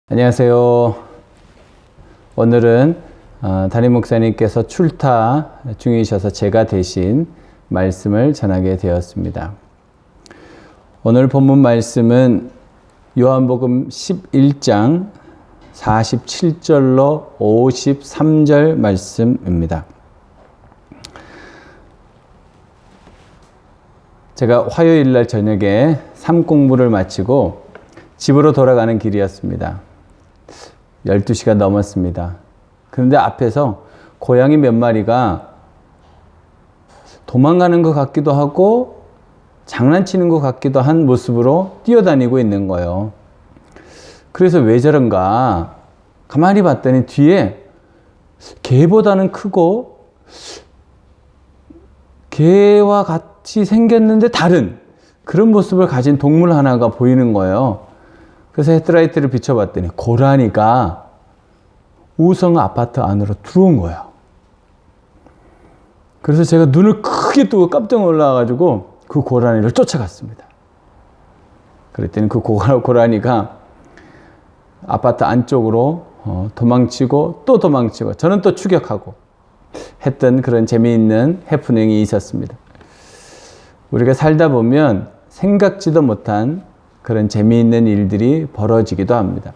안녕하세요. 오늘은 담임 목사님께서 출타 중이셔서 제가 대신 말씀을 전하게 되었습니다. 오늘 본문 말씀은 요한복음 11장 47절로 53절 말씀입니다. 제가 화요일 날 저녁에 삶 공부를 마치고 집으로 돌아가는 길이었습니다. 12시가 넘었습니다. 그런데 앞에서 고양이 몇 마리가 도망가는 것 같기도 하고 장난치는 것 같기도 한 모습으로 뛰어다니고 있는 거예요. 그래서 왜 저런가 가만히 봤더니 뒤에 개보다는 크고 개와 같이 생겼는데 다른 그런 모습을 가진 동물 하나가 보이는 거예요. 그래서 헤드라이트를 비춰봤더니 고라니가 우성 아파트 안으로 들어온 거예요. 그래서 제가 눈을 크게 뜨고 깜짝 놀라가지고 그 고라니를 쫓아갔습니다. 그랬더니 그 고라니가 아파트 안쪽으로 도망치고 또 도망치고 저는 또 추격하고 했던 그런 재미있는 해프닝이 있었습니다. 우리가 살다 보면 생각지도 못한 그런 재미있는 일들이 벌어지기도 합니다.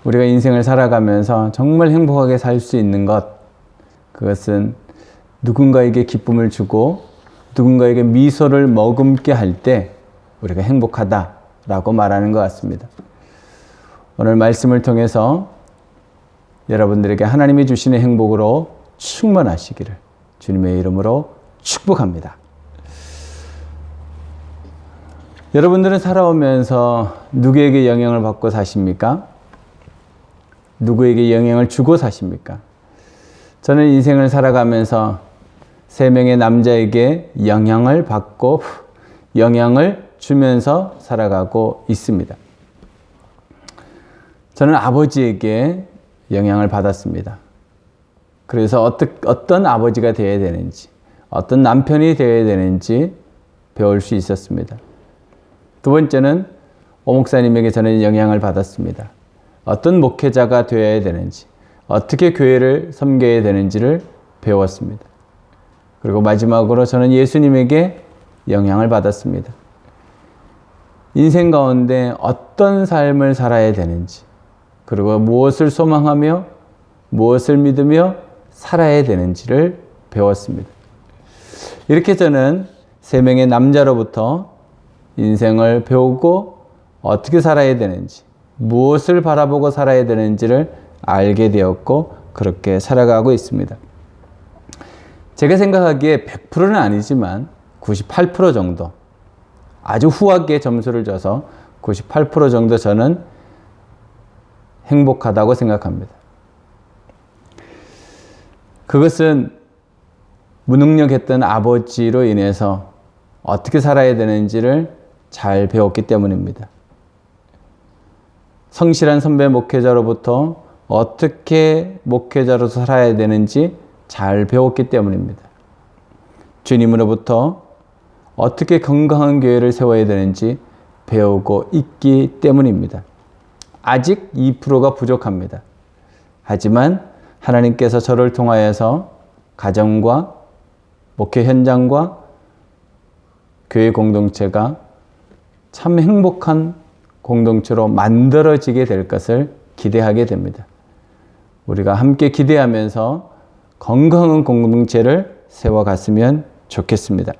우리가 인생을 살아가면서 정말 행복하게 살 수 있는 것, 그것은 누군가에게 기쁨을 주고 누군가에게 미소를 머금게 할 때 우리가 행복하다라고 말하는 것 같습니다. 오늘 말씀을 통해서 여러분들에게 하나님이 주시는 행복으로 충만하시기를 주님의 이름으로 축복합니다. 여러분들은 살아오면서 누구에게 영향을 받고 사십니까? 누구에게 영향을 주고 사십니까? 저는 인생을 살아가면서 3명의 남자에게 영향을 받고 영향을 주면서 살아가고 있습니다. 저는 아버지에게 영향을 받았습니다. 그래서 어떤 아버지가 되어야 되는지, 어떤 남편이 되어야 되는지 배울 수 있었습니다. 두 번째는 오 목사님에게 저는 영향을 받았습니다. 어떤 목회자가 되어야 되는지, 어떻게 교회를 섬겨야 되는지를 배웠습니다. 그리고 마지막으로 저는 예수님에게 영향을 받았습니다. 인생 가운데 어떤 삶을 살아야 되는지, 그리고 무엇을 소망하며 무엇을 믿으며 살아야 되는지를 배웠습니다. 이렇게 저는 3명의 남자로부터 인생을 배우고 어떻게 살아야 되는지, 무엇을 바라보고 살아야 되는지를 알게 되었고 그렇게 살아가고 있습니다. 제가 생각하기에 100%는 아니지만 98% 정도, 아주 후하게 점수를 줘서 98% 정도 저는 행복하다고 생각합니다. 그것은 무능력했던 아버지로 인해서 어떻게 살아야 되는지를 잘 배웠기 때문입니다. 성실한 선배 목회자로부터 어떻게 목회자로서 살아야 되는지 잘 배웠기 때문입니다. 주님으로부터 어떻게 건강한 교회를 세워야 되는지 배우고 있기 때문입니다. 아직 2%가 부족합니다. 하지만 하나님께서 저를 통하여서 가정과 목회 현장과 교회 공동체가 참 행복한 공동체로 만들어지게 될 것을 기대하게 됩니다. 우리가 함께 기대하면서 건강한 공동체를 세워갔으면 좋겠습니다.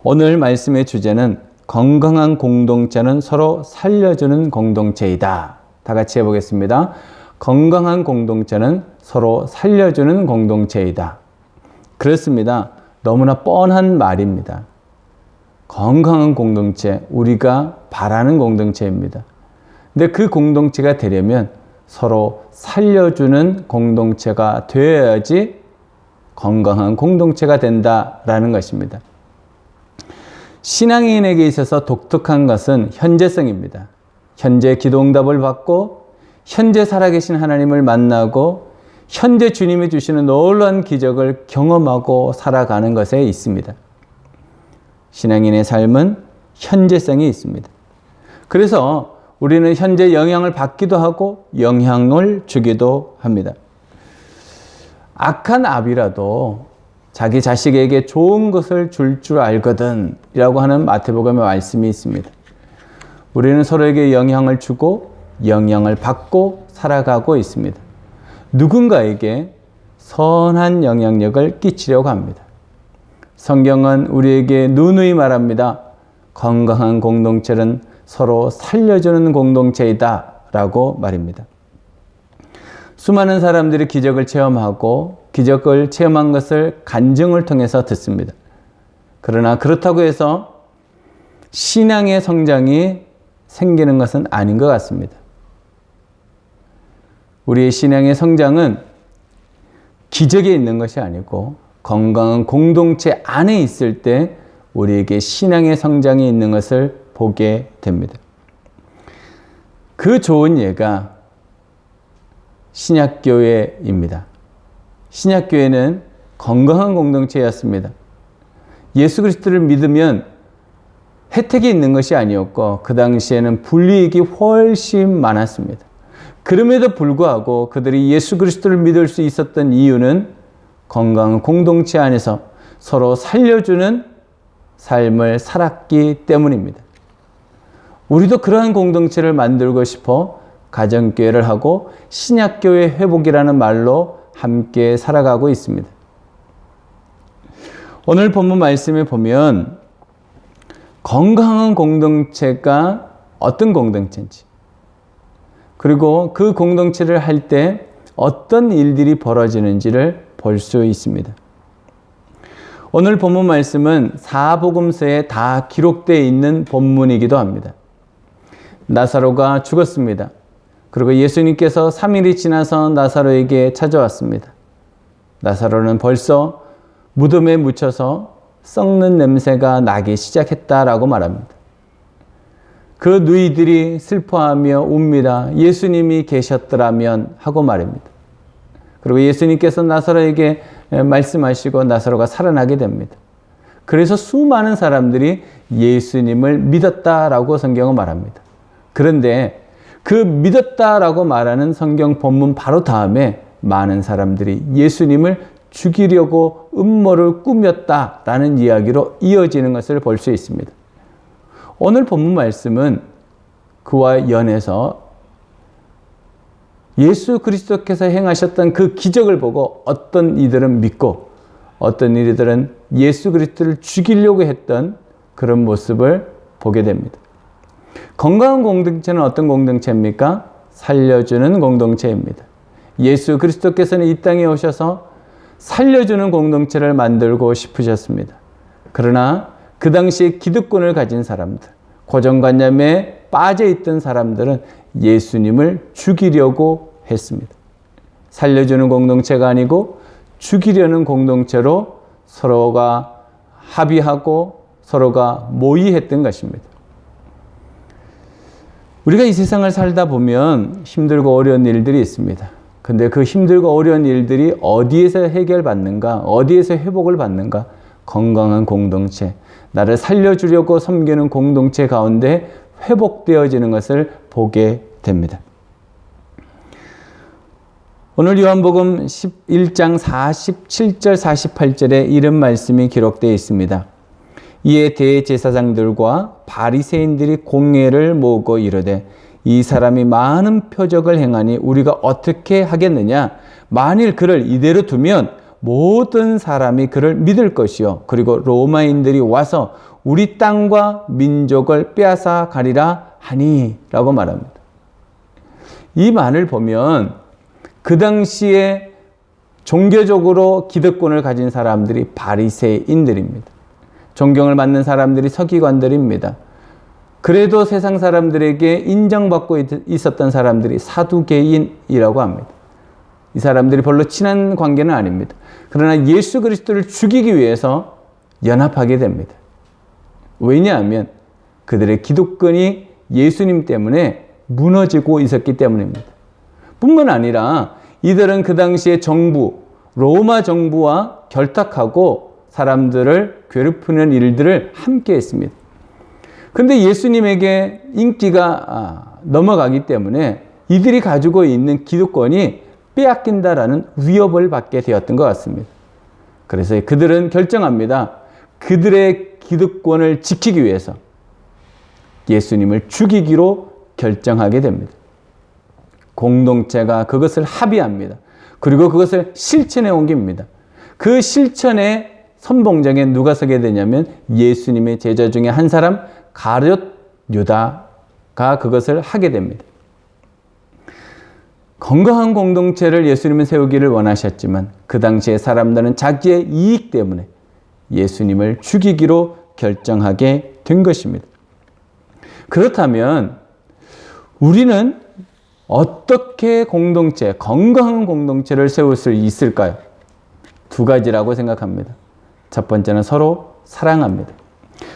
오늘 말씀의 주제는 건강한 공동체는 서로 살려주는 공동체이다. 다 같이 해보겠습니다. 건강한 공동체는 서로 살려주는 공동체이다. 그렇습니다. 너무나 뻔한 말입니다. 건강한 공동체, 우리가 바라는 공동체입니다. 근데 그 공동체가 되려면 서로 살려주는 공동체가 되어야지 건강한 공동체가 된다라는 것입니다. 신앙인에게 있어서 독특한 것은 현재성입니다. 현재 기도응답을 받고 현재 살아계신 하나님을 만나고 현재 주님이 주시는 놀라운 기적을 경험하고 살아가는 것에 있습니다. 신앙인의 삶은 현재성이 있습니다. 그래서 우리는 현재 영향을 받기도 하고 영향을 주기도 합니다. 악한 아비라도 자기 자식에게 좋은 것을 줄 알거든 이라고 하는 마태복음의 말씀이 있습니다. 우리는 서로에게 영향을 주고 영향을 받고 살아가고 있습니다. 누군가에게 선한 영향력을 끼치려고 합니다. 성경은 우리에게 누누이 말합니다. 건강한 공동체는 서로 살려주는 공동체이다 라고 말입니다. 수많은 사람들이 기적을 체험하고 기적을 체험한 것을 간증을 통해서 듣습니다. 그러나 그렇다고 해서 신앙의 성장이 생기는 것은 아닌 것 같습니다. 우리의 신앙의 성장은 기적에 있는 것이 아니고 건강한 공동체 안에 있을 때 우리에게 신앙의 성장이 있는 것을 보게 됩니다. 그 좋은 예가 신약교회입니다. 신약교회는 건강한 공동체였습니다. 예수 그리스도를 믿으면 혜택이 있는 것이 아니었고 그 당시에는 불이익이 훨씬 많았습니다. 그럼에도 불구하고 그들이 예수 그리스도를 믿을 수 있었던 이유는 건강한 공동체 안에서 서로 살려주는 삶을 살았기 때문입니다. 우리도 그러한 공동체를 만들고 싶어 가정교회를 하고 신약교회 회복이라는 말로 함께 살아가고 있습니다. 오늘 본문 말씀에 보면 건강한 공동체가 어떤 공동체인지 그리고 그 공동체를 할 때 어떤 일들이 벌어지는지를 볼 수 있습니다. 오늘 본문 말씀은 사복음서에 다 기록되어 있는 본문이기도 합니다. 나사로가 죽었습니다. 그리고 예수님께서 3일이 지나서 나사로에게 찾아왔습니다. 나사로는 벌써 무덤에 묻혀서 썩는 냄새가 나기 시작했다라고 말합니다. 그 누이들이 슬퍼하며 웁니다. 예수님이 계셨더라면 하고 말입니다. 그리고 예수님께서 나사로에게 말씀하시고 나사로가 살아나게 됩니다. 그래서 수많은 사람들이 예수님을 믿었다라고 성경은 말합니다. 그런데 그 믿었다라고 말하는 성경 본문 바로 다음에 많은 사람들이 예수님을 죽이려고 음모를 꾸몄다라는 이야기로 이어지는 것을 볼 수 있습니다. 오늘 본문 말씀은 그와 연해서 예수 그리스도께서 행하셨던 그 기적을 보고 어떤 이들은 믿고 어떤 이들은 예수 그리스도를 죽이려고 했던 그런 모습을 보게 됩니다. 건강한 공동체는 어떤 공동체입니까? 살려주는 공동체입니다. 예수 그리스도께서는 이 땅에 오셔서 살려주는 공동체를 만들고 싶으셨습니다. 그러나 그 당시에 기득권을 가진 사람들, 고정관념에 빠져있던 사람들은 예수님을 죽이려고 했습니다. 살려주는 공동체가 아니고 죽이려는 공동체로 서로가 합의하고 서로가 모의했던 것입니다. 우리가 이 세상을 살다 보면 힘들고 어려운 일들이 있습니다. 근데 그 힘들고 어려운 일들이 어디에서 해결받는가? 어디에서 회복을 받는가? 건강한 공동체, 나를 살려주려고 섬기는 공동체 가운데 회복되어지는 것을 보게 됩니다. 오늘 요한복음 11장 47절 48절에 이런 말씀이 기록되어 있습니다. 이에 대제사장들과 바리새인들이 공회를 모으고 이르되 이 사람이 많은 표적을 행하니 우리가 어떻게 하겠느냐? 만일 그를 이대로 두면 모든 사람이 그를 믿을 것이요. 그리고 로마인들이 와서 우리 땅과 민족을 빼앗아 가리라 하니 라고 말합니다. 이 말을 보면 그 당시에 종교적으로 기득권을 가진 사람들이 바리새인들입니다. 존경을 받는 사람들이 서기관들입니다. 그래도 세상 사람들에게 인정받고 있었던 사람들이 사두개인이라고 합니다. 이 사람들이 별로 친한 관계는 아닙니다. 그러나 예수 그리스도를 죽이기 위해서 연합하게 됩니다. 왜냐하면 그들의 기득권이 예수님 때문에 무너지고 있었기 때문입니다. 뿐만 아니라 이들은 그 당시에 정부, 로마 정부와 결탁하고 사람들을 괴롭히는 일들을 함께 했습니다. 근데 예수님에게 인기가 넘어가기 때문에 이들이 가지고 있는 기득권이 빼앗긴다라는 위협을 받게 되었던 것 같습니다. 그래서 그들은 결정합니다. 그들의 기득권을 지키기 위해서 예수님을 죽이기로 결정하게 됩니다. 공동체가 그것을 합의합니다. 그리고 그것을 실천에 옮깁니다. 그 실천의 선봉장에 누가 서게 되냐면 예수님의 제자 중에 한 사람 가룟 유다가 그것을 하게 됩니다. 건강한 공동체를 예수님은 세우기를 원하셨지만 그 당시에 사람들은 자기의 이익 때문에 예수님을 죽이기로 결정하게 된 것입니다. 그렇다면 우리는 어떻게 건강한 공동체를 세울 수 있을까요? 두 가지라고 생각합니다. 첫 번째는 서로 사랑합니다.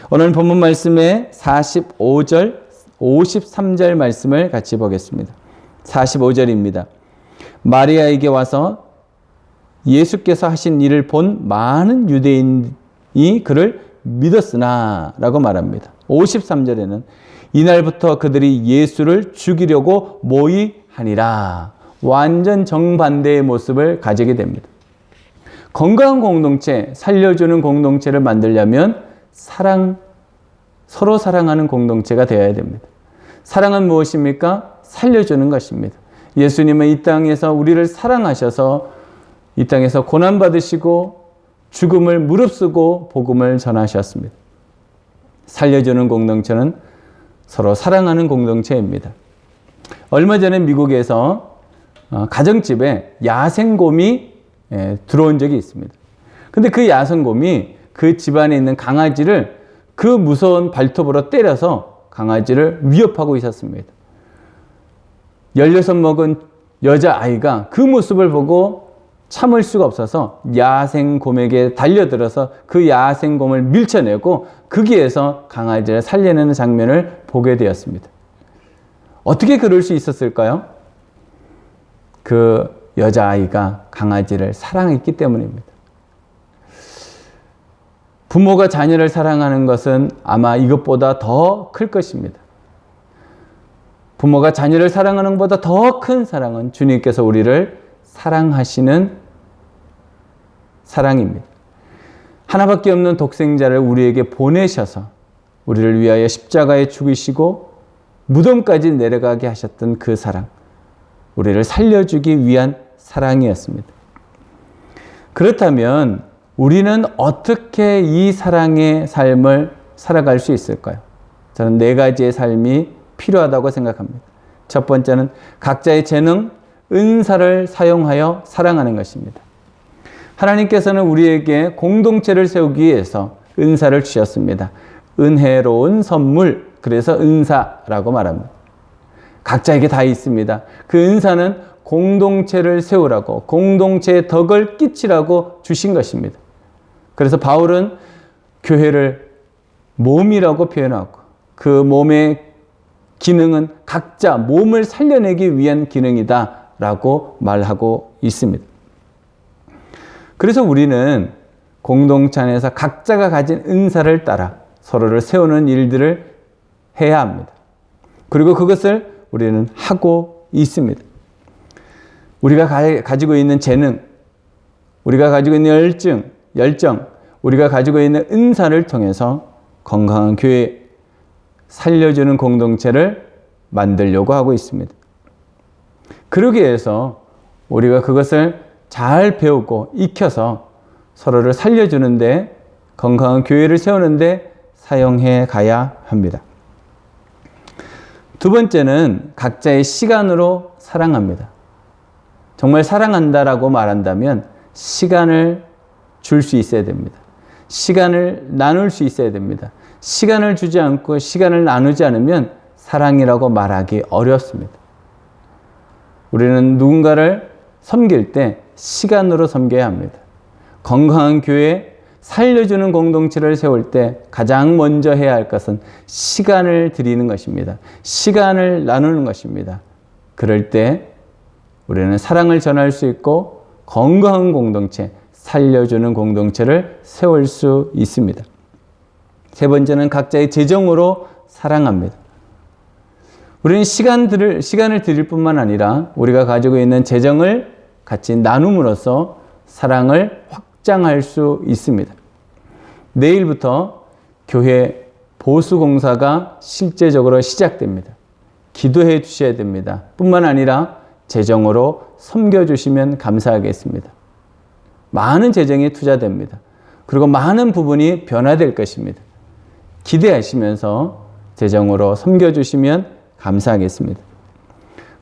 오늘 본문 말씀에 45절, 53절 말씀을 같이 보겠습니다. 45절입니다. 마리아에게 와서 예수께서 하신 일을 본 많은 유대인이 그를 믿었으나 라고 말합니다. 53절에는 이날부터 그들이 예수를 죽이려고 모의하니라. 완전 정반대의 모습을 가지게 됩니다. 건강한 공동체, 살려주는 공동체를 만들려면 서로 사랑하는 공동체가 되어야 됩니다. 사랑은 무엇입니까? 살려주는 것입니다. 예수님은 이 땅에서 우리를 사랑하셔서 이 땅에서 고난받으시고 죽음을 무릅쓰고 복음을 전하셨습니다. 살려주는 공동체는 서로 사랑하는 공동체입니다. 얼마 전에 미국에서 가정집에 야생곰이 들어온 적이 있습니다. 근데 그 야생곰이 그 집안에 있는 강아지를 그 무서운 발톱으로 때려서 강아지를 위협하고 있었습니다. 16 먹은 여자아이가 그 모습을 보고 참을 수가 없어서 야생곰에게 달려들어서 그 야생곰을 밀쳐내고 거기에서 강아지를 살려내는 장면을 보게 되었습니다. 어떻게 그럴 수 있었을까요? 그 여자아이가 강아지를 사랑했기 때문입니다. 부모가 자녀를 사랑하는 것은 아마 이것보다 더 클 것입니다. 부모가 자녀를 사랑하는 것보다 더 큰 사랑은 주님께서 우리를 사랑하시는 사랑입니다. 하나밖에 없는 독생자를 우리에게 보내셔서 우리를 위하여 십자가에 죽으시고 무덤까지 내려가게 하셨던 그 사랑, 우리를 살려주기 위한 사랑이었습니다. 그렇다면 우리는 어떻게 이 사랑의 삶을 살아갈 수 있을까요? 저는 4가지의 삶이 필요하다고 생각합니다. 첫 번째는 각자의 재능, 은사를 사용하여 사랑하는 것입니다. 하나님께서는 우리에게 공동체를 세우기 위해서 은사를 주셨습니다. 은혜로운 선물, 그래서 은사라고 말합니다. 각자에게 다 있습니다. 그 은사는 공동체를 세우라고, 공동체의 덕을 끼치라고 주신 것입니다. 그래서 바울은 교회를 몸이라고 표현하고 그 몸의 기능은 각자 몸을 살려내기 위한 기능이다 라고 말하고 있습니다. 그래서 우리는 공동체 안에서 각자가 가진 은사를 따라 서로를 세우는 일들을 해야 합니다. 그리고 그것을 우리는 하고 있습니다. 우리가 가지고 있는 재능, 우리가 가지고 있는 열정, 우리가 가지고 있는 은사를 통해서 건강한 교회, 살려주는 공동체를 만들려고 하고 있습니다. 그러기 위해서 우리가 그것을 잘 배우고 익혀서 서로를 살려주는데, 건강한 교회를 세우는데 사용해 가야 합니다. 두 번째는 각자의 시간으로 사랑합니다. 정말 사랑한다라고 말한다면 시간을 줄 수 있어야 됩니다. 시간을 나눌 수 있어야 됩니다. 시간을 주지 않고 시간을 나누지 않으면 사랑이라고 말하기 어렵습니다. 우리는 누군가를 섬길 때 시간으로 섬겨야 합니다. 건강한 교회, 살려주는 공동체를 세울 때 가장 먼저 해야 할 것은 시간을 드리는 것입니다. 시간을 나누는 것입니다. 그럴 때 우리는 사랑을 전할 수 있고 건강한 공동체, 살려주는 공동체를 세울 수 있습니다. 세 번째는 각자의 재정으로 사랑합니다. 우리는 시간을 드릴 뿐만 아니라 우리가 가지고 있는 재정을 같이 나눔으로써 사랑을 확장할 수 있습니다. 내일부터 교회 보수공사가 실제적으로 시작됩니다. 기도해 주셔야 됩니다. 뿐만 아니라 재정으로 섬겨주시면 감사하겠습니다. 많은 재정이 투자됩니다. 그리고 많은 부분이 변화될 것입니다. 기대하시면서 재정으로 섬겨주시면 감사하겠습니다.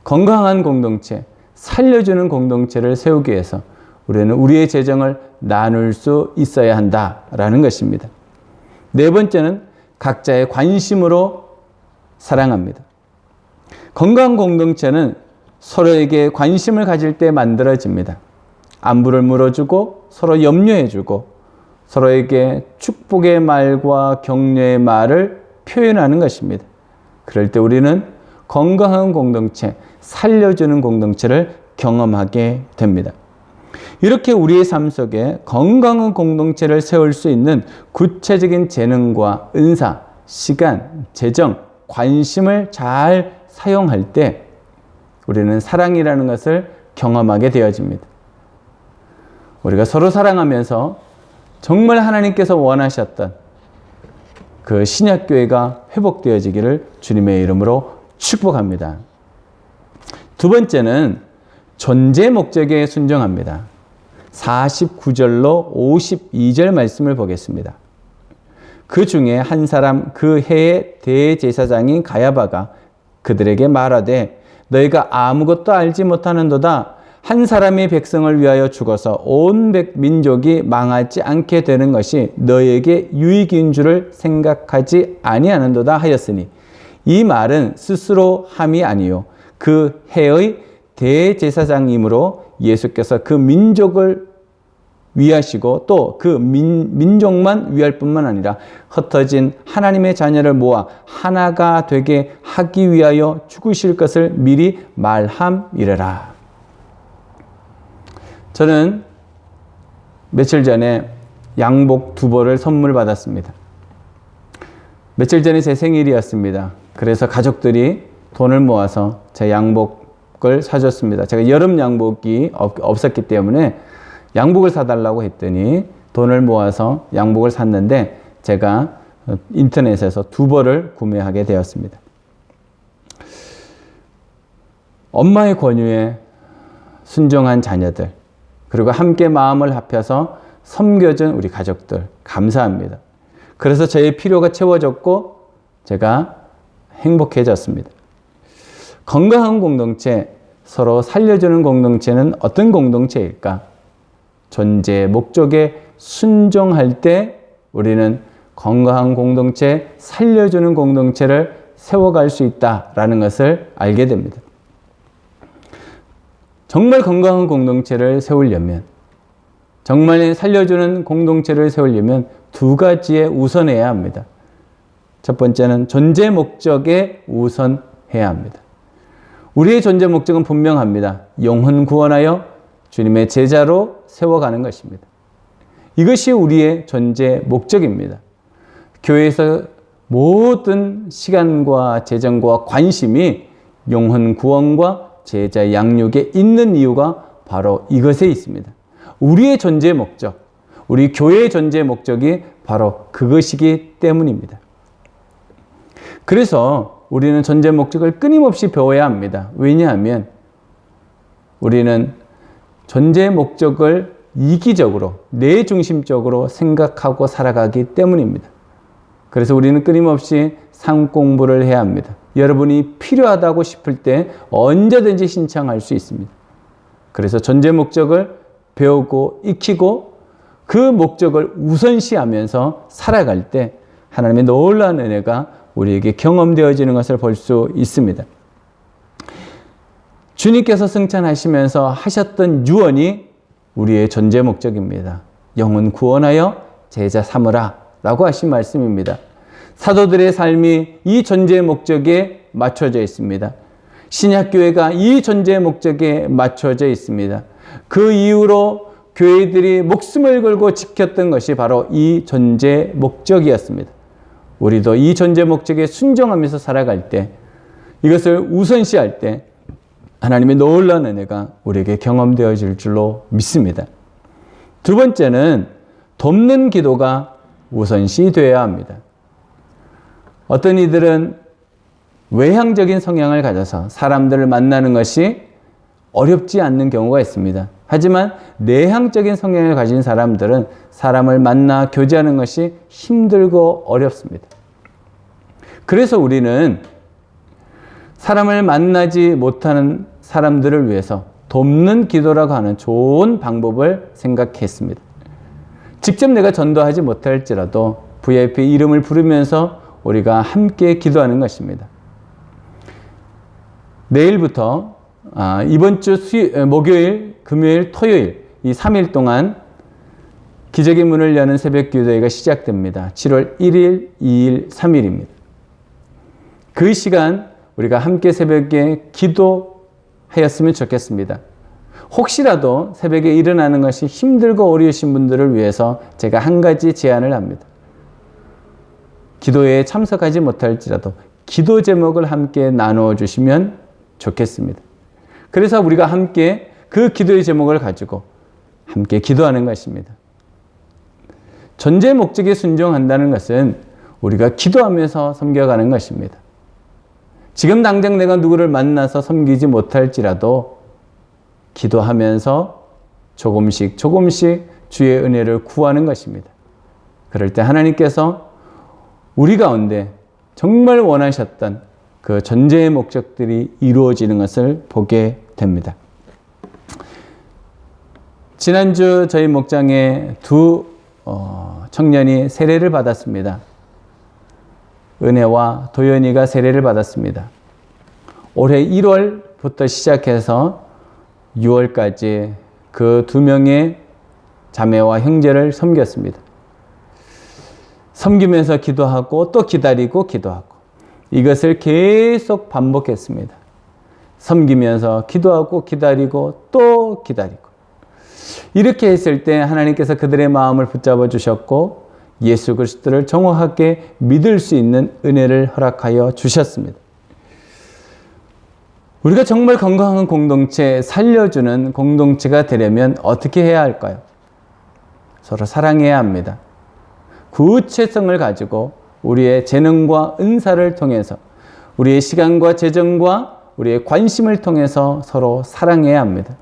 건강한 공동체, 살려주는 공동체를 세우기 위해서 우리는 우리의 재정을 나눌 수 있어야 한다라는 것입니다. 네 번째는 각자의 관심으로 사랑합니다. 건강한 공동체는 서로에게 관심을 가질 때 만들어집니다. 안부를 물어주고 서로 염려해주고 서로에게 축복의 말과 격려의 말을 표현하는 것입니다. 그럴 때 우리는 건강한 공동체, 살려주는 공동체를 경험하게 됩니다. 이렇게 우리의 삶 속에 건강한 공동체를 세울 수 있는 구체적인 재능과 은사, 시간, 재정, 관심을 잘 사용할 때 우리는 사랑이라는 것을 경험하게 되어집니다. 우리가 서로 사랑하면서 정말 하나님께서 원하셨던 그 신약교회가 회복되어지기를 주님의 이름으로 축복합니다. 두 번째는 존재 목적에 순종합니다. 49절로 52절 말씀을 보겠습니다. 그 중에 한 사람 그 해의 대제사장인 가야바가 그들에게 말하되 너희가 아무것도 알지 못하는도다. 한 사람이 백성을 위하여 죽어서 온 민족이 망하지 않게 되는 것이 너희에게 유익인 줄을 생각하지 아니하는도다 하였으니 이 말은 스스로 함이 아니요 그 해의 대제사장이므로 예수께서 그 민족을 위하시고 또 그 민족만 위할 뿐만 아니라 흩어진 하나님의 자녀를 모아 하나가 되게 하기 위하여 죽으실 것을 미리 말함이래라. 저는 며칠 전에 양복 2벌을 선물 받았습니다. 며칠 전에 제 생일이었습니다. 그래서 가족들이 돈을 모아서 제 양복을 사줬습니다. 제가 여름 양복이 없었기 때문에 양복을 사달라고 했더니 돈을 모아서 양복을 샀는데 제가 인터넷에서 2벌을 구매하게 되었습니다. 엄마의 권유에 순종한 자녀들, 그리고 함께 마음을 합해서 섬겨준 우리 가족들, 감사합니다. 그래서 저의 필요가 채워졌고 제가 행복해졌습니다. 건강한 공동체, 서로 살려주는 공동체는 어떤 공동체일까? 존재 목적에 순종할 때 우리는 건강한 공동체, 살려주는 공동체를 세워갈 수 있다라는 것을 알게 됩니다. 정말 건강한 공동체를 세우려면, 정말 살려주는 공동체를 세우려면 2가지에 우선해야 합니다. 첫 번째는 존재 목적에 우선해야 합니다. 우리의 존재 목적은 분명합니다. 영혼 구원하여 주님의 제자로 세워가는 것입니다. 이것이 우리의 존재 목적입니다. 교회에서 모든 시간과 재정과 관심이 영혼 구원과 제자 양육에 있는 이유가 바로 이것에 있습니다. 우리의 존재 목적, 우리 교회의 존재 목적이 바로 그것이기 때문입니다. 그래서 우리는 존재 목적을 끊임없이 배워야 합니다. 왜냐하면 우리는 존재 목적을 이기적으로, 내 중심적으로 생각하고 살아가기 때문입니다. 그래서 우리는 끊임없이 삶 공부를 해야 합니다. 여러분이 필요하다고 싶을 때 언제든지 신청할 수 있습니다. 그래서 존재 목적을 배우고 익히고 그 목적을 우선시하면서 살아갈 때 하나님의 놀라운 은혜가 우리에게 경험되어지는 것을 볼 수 있습니다. 주님께서 승천하시면서 하셨던 유언이 우리의 존재 목적입니다. 영혼 구원하여 제자 삼으라 라고 하신 말씀입니다. 사도들의 삶이 이 존재 목적에 맞춰져 있습니다. 신약교회가 이 존재 목적에 맞춰져 있습니다. 그 이후로 교회들이 목숨을 걸고 지켰던 것이 바로 이 존재 목적이었습니다. 우리도 이 존재 목적에 순종하면서 살아갈 때, 이것을 우선시할 때 하나님의 놀라운 은혜가 우리에게 경험되어질 줄로 믿습니다. 두 번째는 돕는 기도가 우선시되어야 합니다. 어떤 이들은 외향적인 성향을 가져서 사람들을 만나는 것이 어렵지 않는 경우가 있습니다. 하지만 내향적인 성향을 가진 사람들은 사람을 만나 교제하는 것이 힘들고 어렵습니다. 그래서 우리는 사람을 만나지 못하는 사람들을 위해서 돕는 기도라고 하는 좋은 방법을 생각했습니다. 직접 내가 전도하지 못할지라도 VIP 이름을 부르면서 우리가 함께 기도하는 것입니다. 내일부터 이번 주 목요일, 금요일, 토요일 이 3일 동안 기적의 문을 여는 새벽 기도회가 시작됩니다. 7월 1일, 2일, 3일입니다. 그 시간 우리가 함께 새벽에 기도하였으면 좋겠습니다. 혹시라도 새벽에 일어나는 것이 힘들고 어려우신 분들을 위해서 제가 한 가지 제안을 합니다. 기도회에 참석하지 못할지라도 기도 제목을 함께 나누어 주시면 좋겠습니다. 그래서 우리가 함께 그 기도의 제목을 가지고 함께 기도하는 것입니다. 존재 목적에 순종한다는 것은 우리가 기도하면서 섬겨가는 것입니다. 지금 당장 내가 누구를 만나서 섬기지 못할지라도 기도하면서 조금씩 주의 은혜를 구하는 것입니다. 그럴 때 하나님께서 우리 가운데 정말 원하셨던 그 존재의 목적들이 이루어지는 것을 보게 됩니다. 지난주 저희 목장에 두 청년이 세례를 받았습니다. 은혜와 도연이가 세례를 받았습니다. 올해 1월부터 시작해서 6월까지 그 두 명의 자매와 형제를 섬겼습니다. 섬기면서 기도하고 또 기다리고 기도하고 이것을 계속 반복했습니다. 섬기면서 기도하고 기다리고 또 기다리고 이렇게 했을 때 하나님께서 그들의 마음을 붙잡아 주셨고 예수 그리스도를 정확하게 믿을 수 있는 은혜를 허락하여 주셨습니다. 우리가 정말 건강한 공동체, 살려주는 공동체가 되려면 어떻게 해야 할까요? 서로 사랑해야 합니다. 구체성을 가지고 우리의 재능과 은사를 통해서 우리의 시간과 재정과 우리의 관심을 통해서 서로 사랑해야 합니다.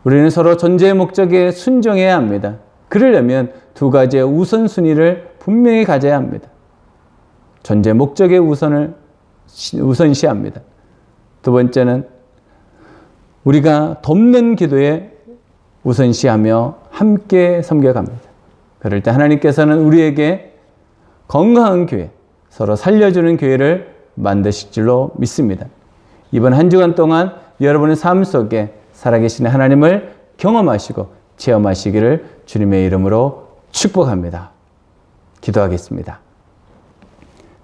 우리는 서로 존재의 목적에 순종해야 합니다. 그러려면 두 가지의 우선순위를 분명히 가져야 합니다. 존재 목적의 우선시합니다. 두 번째는 우리가 돕는 기도에 우선시하며 함께 섬겨갑니다. 그럴 때 하나님께서는 우리에게 건강한 교회, 서로 살려주는 교회를 만드실 줄로 믿습니다. 이번 한 주간 동안 여러분의 삶 속에 살아계신 하나님을 경험하시고 체험하시기를 주님의 이름으로 축복합니다. 기도하겠습니다.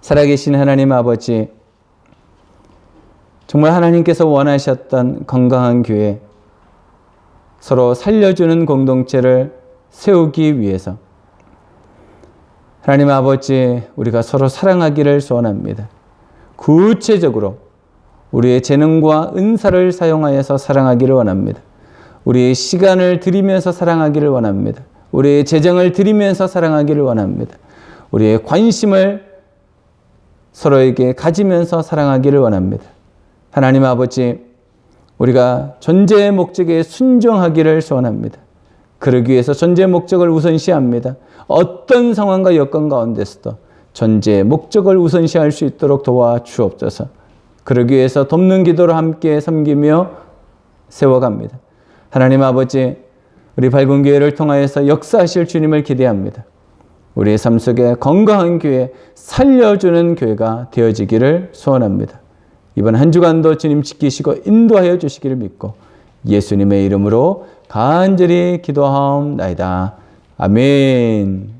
살아계신 하나님 아버지, 정말 하나님께서 원하셨던 건강한 교회, 서로 살려주는 공동체를 세우기 위해서 하나님 아버지, 우리가 서로 사랑하기를 소원합니다. 구체적으로 우리의 재능과 은사를 사용하여서 사랑하기를 원합니다. 우리의 시간을 드리면서 사랑하기를 원합니다. 우리의 재정을 드리면서 사랑하기를 원합니다. 우리의 관심을 서로에게 가지면서 사랑하기를 원합니다. 하나님 아버지, 우리가 존재의 목적에 순종하기를 소원합니다. 그러기 위해서 존재의 목적을 우선시합니다. 어떤 상황과 여건 가운데서도 존재의 목적을 우선시할 수 있도록 도와주옵소서. 그러기 위해서 돕는 기도로 함께 섬기며 세워갑니다. 하나님 아버지, 우리 밝은 교회를 통하여서 역사하실 주님을 기대합니다. 우리의 삶 속에 건강한 교회, 살려주는 교회가 되어지기를 소원합니다. 이번 한 주간도 주님 지키시고 인도하여 주시기를 믿고 예수님의 이름으로 간절히 기도하옵나이다. 아멘.